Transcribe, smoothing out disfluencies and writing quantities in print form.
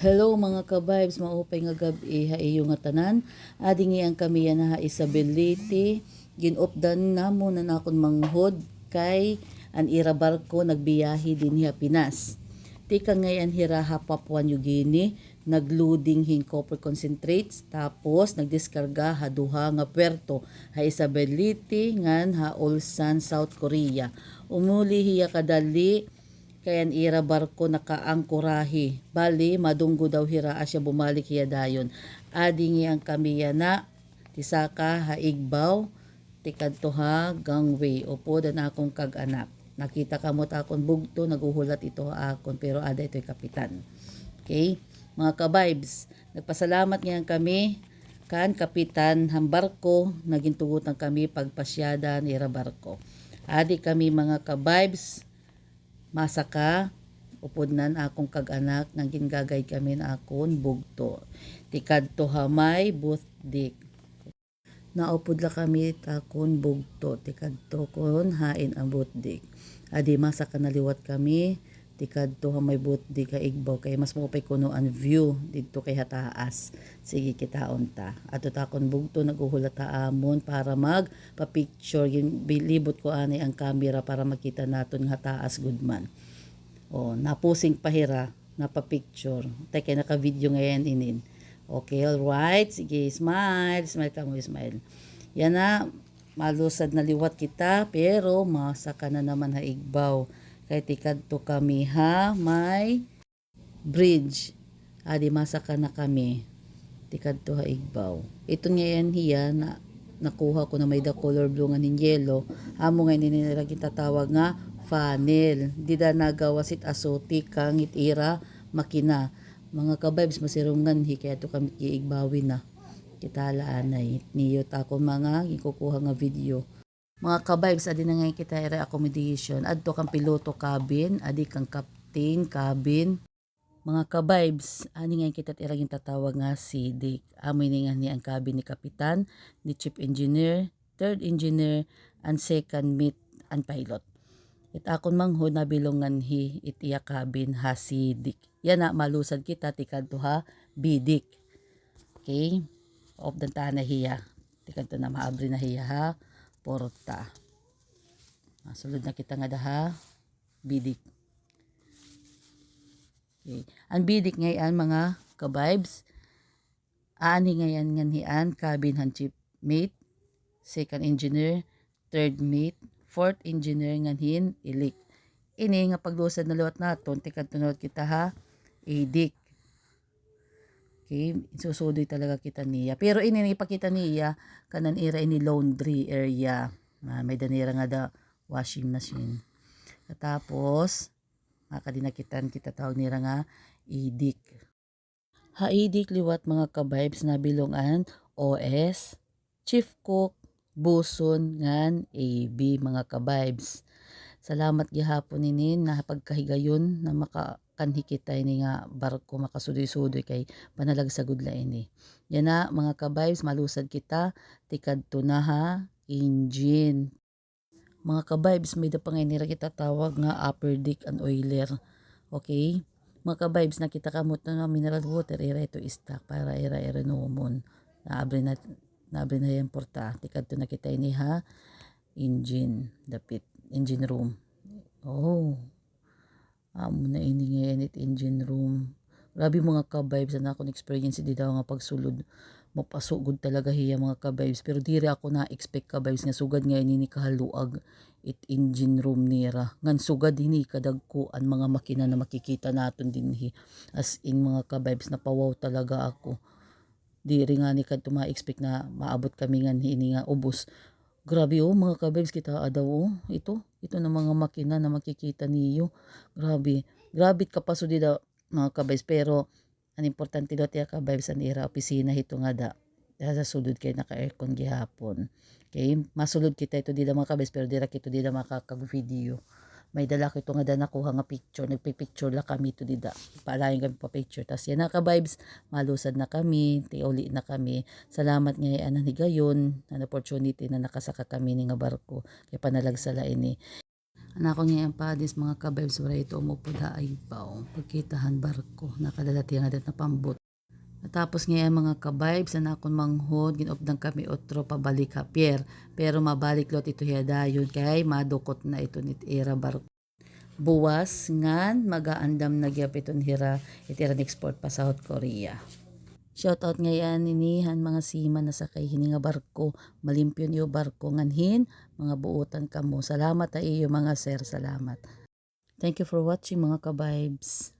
Hello mga ka-vibes, maupay nga gabi haiyo nga tanan. Ading ang kami yan ha isability. Ginupdan na mo na nakon manghod kay an ira barko nagbiyahe din hiya Pinas. Tika ngayon hira ha Papua New Guinea, nagloading hin copper concentrates tapos nagdiskarga ha duha nga puerto ha Isabeliti ngan ha Ulsan, South Korea. Umuli hiya kadali kayan ira barko nakaangkorahi. Bali, madunggo daw hira asya bumalik hiya dayon. Adingi ang kamiya na tisaka haigbaw tikadto ha gangway. Opo dan akong kag-anak. Nakita kamot akon bugto, naguhulat ito akon pero ada ito'y kapitan. Okay? Mga ka-vibes, nagpasalamat ngayon kami kan kapitan ang barko, nagintugutan kami pagpasyada ni ira barko. Adi kami mga ka-vibes, masaka upod akong kag-anak nang gingagay kami na akon bugto tikadto hamay butdik naupod la kami takon bugto tikadto kon hain ang butdik adi masaka naliwat kami tikadto hamay butdik ka igbaw kay mas maupay kuno ang view didto kay hataas. Sige kitaon ta ato takon bugto naguhulat ta amon para mag pa-picture bilibot ko ani ang camera para makita naton nga taas good man. O napusing pahira napa-picture tay kay naka-video ngayon inin. Okay, alright. Sige, smile. Smile ka mo, smile. Yan na, malusad na liwat kita, pero masaka na naman haigbaw. Kay tikadto kami ha, may bridge. Adi masaka na kami. Tikadto haigbaw. Ito ngayon hiya na nakuha ko na may the color blue nga nin yellow. Amo nga ninilagin tatawag nga funnel. Dida nagawasit asuti kang itira makina. Mga ka-vibes masirungan kaya to kami kiigbawi na kitalaan ay niyot ako mga gikukuha nga video. Mga ka-vibes adi na ngayon kita ira accommodation adto kang piloto cabin adi kang captain cabin. Mga ka-vibes ani ngayon kita ira tatawag nga si Dick amoy ni nga ni ang cabin ni kapitan ni chief engineer third engineer and second mate and pilot. It akon manghod na bilongan hi itiya cabin ha si Dick. Yan na malusad kita tikadto ha bidik. Okay? Of the na hiya. Tikadto na maabri na hiya ha porta. Masulod na kita nga daha bidik. Okay. Ang bidik ngayon mga ka-vibes. Ani ngayon nganhian cabin han chief mate, second engineer, third mate, fourth engineer nganhin ilik. Ini nga paglusad na liwat naton tikadto na kita ha idik. Okay, susudoy talaga kita niya. Pero ini ipakita niya kanan ira ini laundry area. May danira nga da washing machine. Tapos makadinakitan kita tawag nira nga idik. Ha idik liwat mga ka-vibes na bilongan OS, chief cook, buson ngan AB mga ka-vibes. Salamat gihapon ninin na pagkahigayon na makakanhi kita ini nga barko makasudoy-sudoy kay panalag sa gudla ini. Yan na mga ka-vibes malusad kita tikadto na ha engine. Mga ka-vibes may da panginira kita tawag nga upper deck and oiler. Okay? Mga ka-vibes nakita kamot na mineral water ira ito stock para ira numon. Naabre na yung porta tikadto na kita ini ha engine dapit engine room. Oh. Amo na ini ngayon engine room. Grabe mga ka-vibes na akong experience di daw nga pagsulod. Mapasugod talaga hiya mga ka-vibes. Pero diri ako na expect ka-vibes nga sugad ngayon ini kahaluag engine room nira. Ngan sugad ini kadagkuan mga makina na makikita naton dinhi. As in mga ka-vibes napawaw talaga ako. Diri nga ni kadto ma-expect na maabot kami nga ini nga ubos. Grabe mga ka-vibes kita adaw ito na mga makina na makikita niyo. Grabe kapaso di daw mga ka-vibes pero ang importante daw tiya ka-vibes ang ira opisina ito nga da. Sa sulod kay naka-aircon gihapon. Okay, masulod kita ito di da mga ka-vibes pero dira kito di da makakag-video. May dala ko ito nga da nakuha nga picture. Nagpipicture la kami ito dida. Paalayan kami pa picture. Tas yan na ka-vibes. Malusad na kami. Tiuli na kami. Salamat nga anan higayon. An opportunity na nakasaka kami ni nga barko. Kaya panalag sala ini. Anak ko ngayon pa dis mga kabebs wala ito umupo da ay bao pagkitahan barko nakadalati nga dat na pambot. Tapos ngayon mga kabibes na akong manghod ginopdang kami otro pabalik ha pier pero mabalik lot ito hiyadayon kay madukot na ito nit era barko. Buwas ngan magaandam na gyap iton hira itira export pa South Korea. Shoutout ngayon ninihan mga seaman na sakay hini nga barko malimpyo niyo barko nganhin mga buutan kamo salamat ta iyo mga sir salamat. Thank you for watching mga kabibes.